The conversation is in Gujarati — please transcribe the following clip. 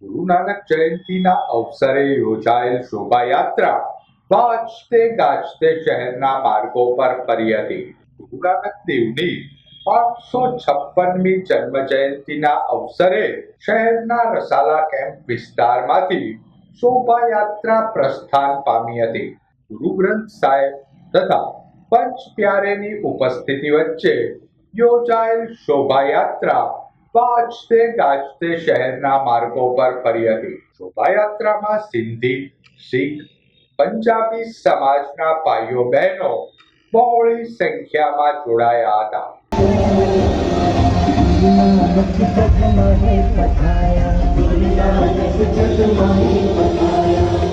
ગુરુ નાનક જયંતીના અવસરે યોજાયેલ શોભાયાત્રા વાજતે ગાજતે શહેરના માર્ગો પર ફરી હતી. ગુરુ નાનક દેવની 556મી જન્મ જયંતીના અવસરે શહેરના રસાલા કેમ્પ વિસ્તારમાંથી શોભાયાત્રા પ્રસ્થાન પામી હતી. ગુરુ ગ્રંથ સાહેબ તથા પંચ પ્યારેની ઉપસ્થિતિ વચ્ચે યોજાયેલ શોભાયાત્રા વાજતે ગાજતે શહેરના માર્ગો પર ફરી હતી. શોભાયાત્રામાં સિંધી, શીખ, પંજાબી સમાજના ભાઈઓ બહેનો બહોળી સંખ્યામાં જોડાયા હતા. जग माहे पधाया,